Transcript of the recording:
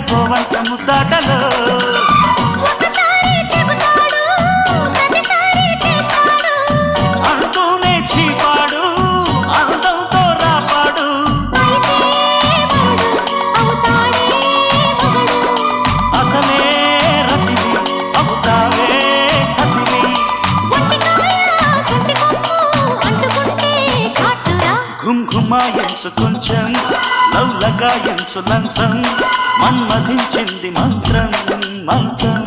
పోవంట ముద్దాటలో అంటూనే చీపాడు అందంతో రాపాడు అసలే రతివి అవుతావే సతివి ఘుమ్ ఘుమాయించు కొంచెం లవ్లగాయించు లంచం మన్మధించింది మంత్రం మంచం